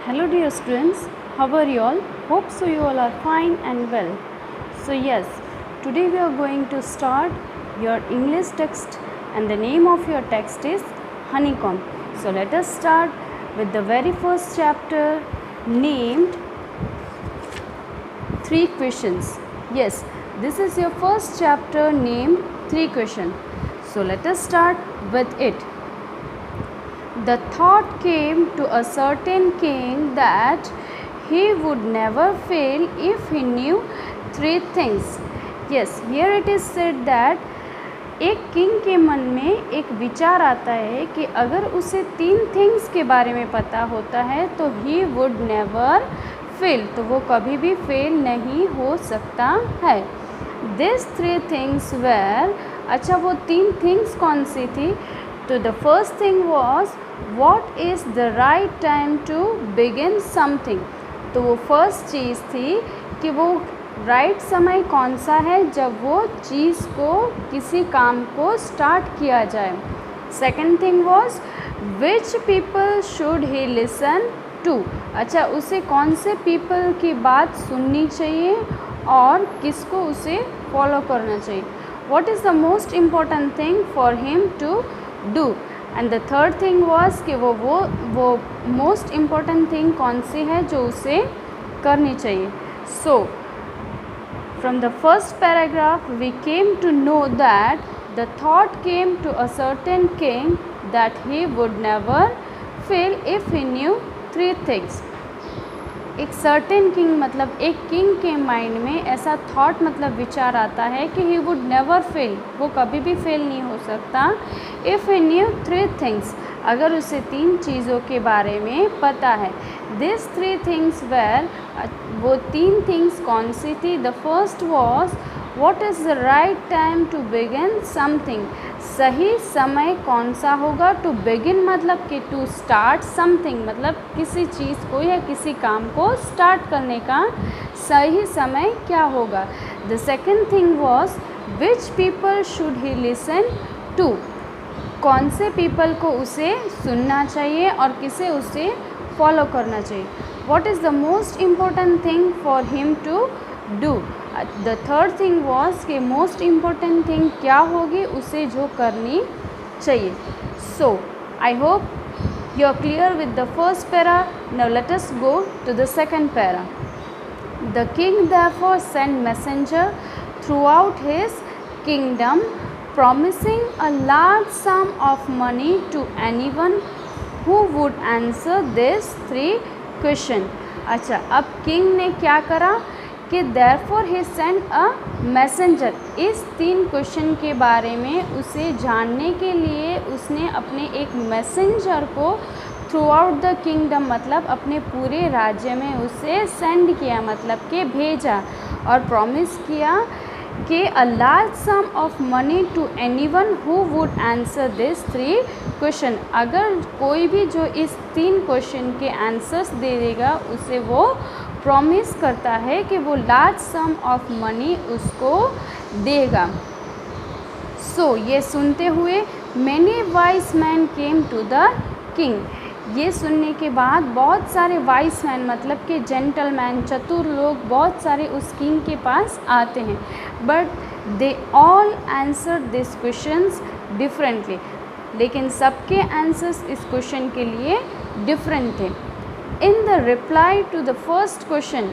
Hello dear students, how are you all? Hope so you all are fine and well. So yes, today we are going to start your English text and the name of your text is Honeycomb. So let us start with the very first chapter named 3 questions. Yes, this is your first chapter named 3 questions. So let us start with it. The thought came to a certain king that he would never fail if he knew 3 things. Yes, here it is said that एक king के मन में एक विचार आता है कि अगर उसे 3 थिंग्स के बारे में पता होता है तो ही वुड नेवर फेल, तो वो कभी भी फेल नहीं हो सकता है. दिस 3 थिंग्स वेर, अच्छा वो 3 थिंग्स कौन सी थी? तो the first thing was what is the right time to begin something. तो वो फर्स्ट चीज़ थी कि वो राइट समय कौन सा है जब वो चीज़ को, किसी काम को स्टार्ट किया जाए. Second thing was which people should he listen to. अच्छा, उसे कौन से पीपल की बात सुननी चाहिए और किसको उसे फॉलो करना चाहिए. What is the most important thing for him to do. And the third thing was कि वो मोस्ट इम्पॉर्टेंट थिंग कौन सी है जो उसे करनी चाहिए. So from the first paragraph we came to know that the thought came to a certain king that he would never fail if he knew 3 things. एक certain king मतलब एक king के माइंड में ऐसा थॉट मतलब विचार आता है कि ही वुड नेवर फेल, वो कभी भी फेल नहीं हो सकता. इफ़ ही न्यू 3 थिंग्स, अगर उसे 3 चीज़ों के बारे में पता है. दिस 3 थिंग्स वेर, वो 3 थिंग्स कौन सी थी? The first was what is the right time to begin something. सही समय कौन सा होगा? टू बिगिन मतलब कि टू स्टार्ट समथिंग, मतलब किसी चीज़ को या किसी काम को स्टार्ट करने का सही समय क्या होगा. The second thing was which people should he listen to. कौन से पीपल को उसे सुनना चाहिए और किसे उसे फॉलो करना चाहिए. What is the most important thing for him to do. The third thing was कि मोस्ट इम्पॉर्टेंट थिंग क्या होगी उसे जो करनी चाहिए. So I hope you are clear with the first para. Now let us go to the second para. The king therefore sent messenger throughout his kingdom promising a large sum of money to anyone who would answer this 3 question. अच्छा, अब king ने क्या करा कि therefore he sent a messenger. इस 3 question के बारे में उसे जानने के लिए उसने अपने एक मैसेंजर को थ्रू आउट द किंगडम मतलब अपने पूरे राज्य में उसे सेंड किया, मतलब कि भेजा, और प्रॉमिस किया कि a large sum of money to anyone who would answer this 3 question. अगर कोई भी जो इस 3 क्वेश्चन के आंसर्स दे देगा उसे वो प्रॉमिस करता है कि वो लार्ज सम ऑफ मनी उसको देगा. सो ये सुनते हुए many wise men came to the king. ये सुनने के बाद बहुत सारे वाइस मैन मतलब कि जेंटलमैन, चतुर लोग बहुत सारे उस किंग के पास आते हैं. But they all answer this questions differently. लेकिन सबके आंसर्स इस क्वेश्चन के लिए डिफरेंट थे. In the reply to the first question,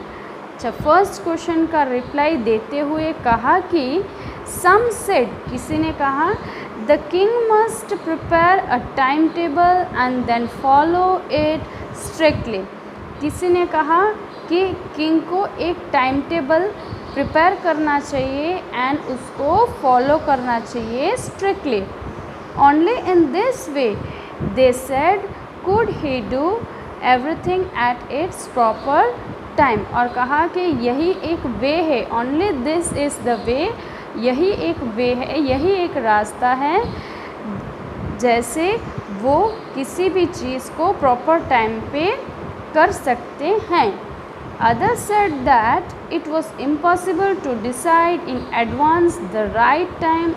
अच्छा फर्स्ट क्वेश्चन का रिप्लाई देते हुए कहा कि सम सेड, किसी ने कहा the king must prepare a time table and then follow it strictly. किसी ने कहा कि किंग को एक टाइम टेबल प्रिपेयर करना चाहिए एंड उसको फॉलो करना चाहिए strictly. Only in this way they said could he do everything at its proper time. और कहा कि यही एक वे है, only this is the way, यही एक वे है, यही एक रास्ता है जैसे वो किसी भी चीज़ को प्रॉपर टाइम पे कर सकते हैं. Others said that it was impossible to decide in advance the right time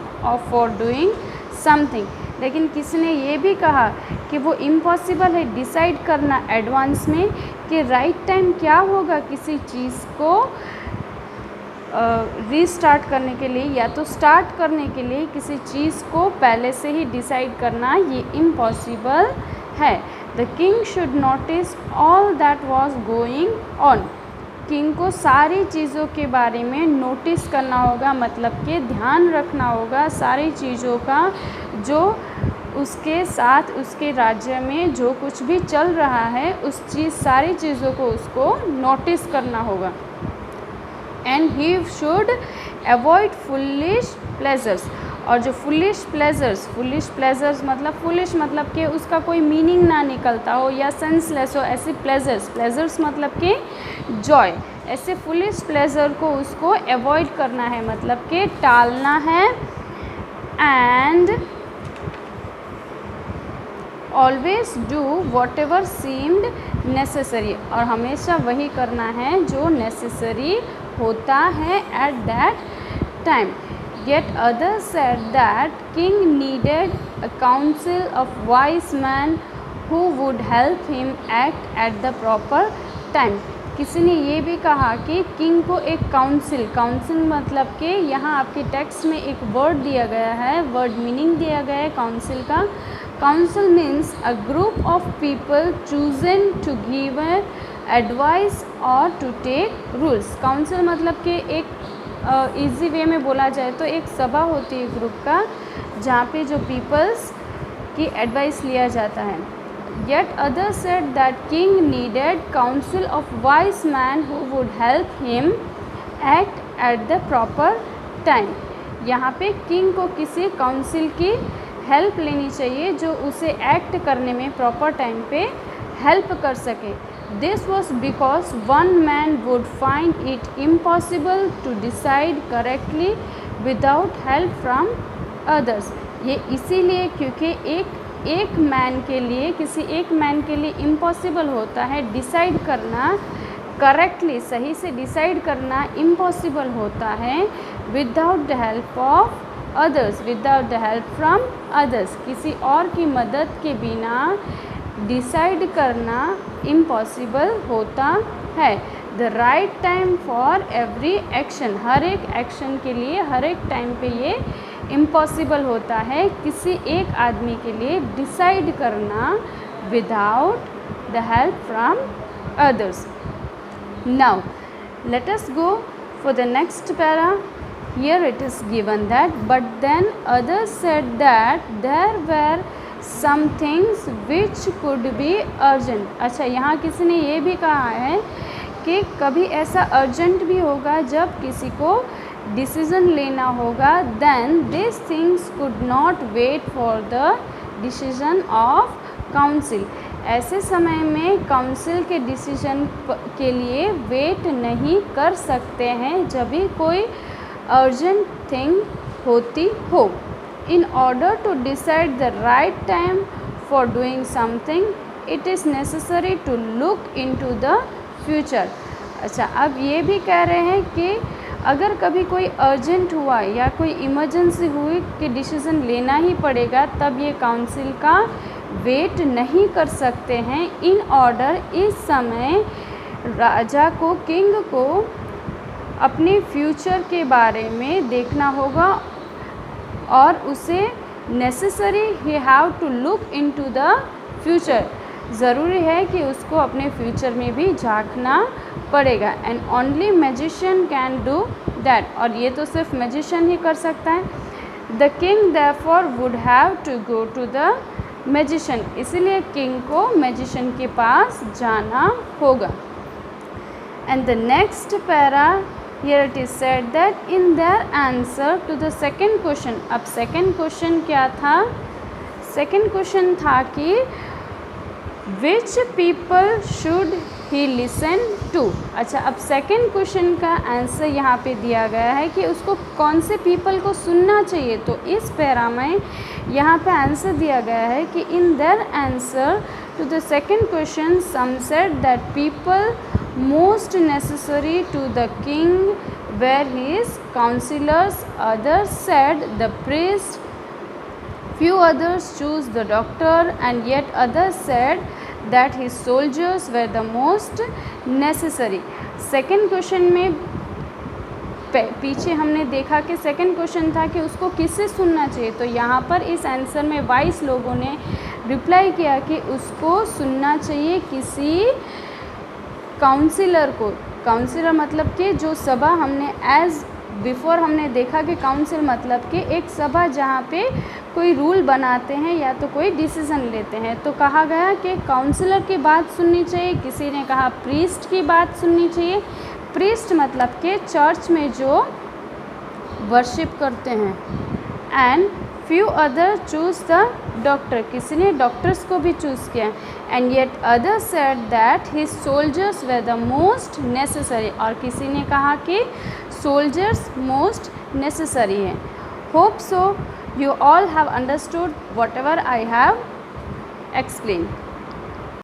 for doing something. लेकिन किसी ने ये भी कहा कि वो इम्पॉसिबल है डिसाइड करना एडवांस में कि राइट टाइम क्या होगा किसी चीज़ को रीस्टार्ट करने के लिए या तो स्टार्ट करने के लिए किसी चीज़ को पहले से ही डिसाइड करना ये इम्पॉसिबल है। The king should notice all that was going on. King को सारी चीज़ों के बारे में नोटिस करना होगा, मतलब कि ध्यान रखना होगा सारी चीज़ों का जो उसके साथ उसके राज्य में जो कुछ भी चल रहा है उस सारी चीज़ों को उसको नोटिस करना होगा। And he should avoid foolish pleasures. और जो फुलिश प्लेजर्स मतलब कि उसका कोई मीनिंग ना निकलता हो या सेंसलेस हो, ऐसे प्लेजर्स मतलब कि जॉय, ऐसे फुलिश प्लेजर को उसको अवॉइड करना है, मतलब कि टालना है। And always do what ever seemed necessary, और हमेशा वही करना है जो नेसेसरी होता है at that time. Yet others said that king needed a council of wise men who would help him act at the proper time. किसी ने ये भी कहा कि किंग को एक काउंसिल मतलब कि यहाँ आपके टेक्स्ट में एक वर्ड दिया गया है, वर्ड मीनिंग दिया गया है काउंसिल का। Council means a group of people chosen to give advice और टू टेक रूल्स। काउंसिल मतलब कि एक इजी वे में बोला जाए तो एक सभा होती है ग्रुप का, जहाँ पे जो पीपल्स की एडवाइस लिया जाता है। Yet other said that king needed council of wise man who would help him act at the proper time. यहाँ पे किंग को किसी काउंसिल की हेल्प लेनी चाहिए जो उसे एक्ट करने में प्रॉपर टाइम पे हेल्प कर सके। This was because one man would find it impossible to decide correctly without help from others. ये इसीलिए क्योंकि एक मैन के लिए किसी एक मैन के लिए इम्पॉसिबल होता है डिसाइड करना करेक्टली, सही से डिसाइड करना इम्पॉसिबल होता है without the help of others, without the help from others, किसी और की मदद के बिना डिसाइड करना इम्पॉसिबल होता है। The right time for every action, हर एक एक्शन के लिए हर एक टाइम पे ये इम्पॉसिबल होता है किसी एक आदमी के लिए डिसाइड करना without the help from others. Now let us go for the next para. Here it is given that, but then others said that there were some things which could be urgent. अच्छा, यहाँ किसी ने ये भी कहा है कि कभी ऐसा अर्जेंट भी होगा जब किसी को डिसीज़न लेना होगा, then these things could not wait for the decision of council. ऐसे समय में काउंसिल के डिसीजन के लिए वेट नहीं कर सकते हैं जब भी कोई अर्जेंट थिंग होती हो। In order to decide the right time for doing something it is necessary to look into the future. अच्छा, अब ये भी कह रहे हैं कि अगर कभी कोई अर्जेंट हुआ या कोई इमरजेंसी हुई कि डिसीज़न लेना ही पड़ेगा, तब ये काउंसिल का वेट नहीं कर सकते हैं। इन ऑर्डर इस समय राजा को, किंग को अपने फ्यूचर के बारे में देखना होगा और उसे necessary he have to look into the future, ज़रूरी है कि उसको अपने फ्यूचर में भी झांकना पड़ेगा। And only magician can do that, और ये तो सिर्फ मैजिशियन ही कर सकता है। The king therefore would have to go to the magician, इसीलिए किंग को मैजिशियन के पास जाना होगा। And the next para, here it is said that in their answer to the second question, अब second question क्या था? second question था कि which people should he listen to। अच्छा, अब second question का आंसर यहाँ पे दिया गया है कि उसको कौन से people को सुनना चाहिए। तो इस पैरा में यहाँ पे आंसर दिया गया है कि in their answer to the second question some said that people most necessary to the king were his counselors, others said the priest, Few others choose the doctor and yet others said that his soldiers were the most necessary. Second question में पीछे हमने देखा कि second question था कि उसको किससे सुनना चाहिए, तो यहाँ पर इस आंसर में 22 लोगों ने रिप्लाई किया कि उसको सुनना चाहिए किसी काउंसिलर को। काउंसिलर मतलब कि जो सभा, हमने एज बिफोर हमने देखा कि काउंसिल मतलब कि एक सभा जहाँ पे कोई रूल बनाते हैं या तो कोई डिसीज़न लेते हैं। तो कहा गया कि काउंसिलर की बात सुननी चाहिए, किसी ने कहा प्रीस्ट की बात सुननी चाहिए। प्रीस्ट मतलब कि चर्च में जो वर्शिप करते हैं। And few other choose the doctor, किसी ने डॉक्टर्स को भी चूज़ किया। And yet other said that his soldiers were the most necessary, और किसी ने कहा कि सोल्जर्स मोस्ट नेसेसरी है। Hope so you all have understood whatever I have explained.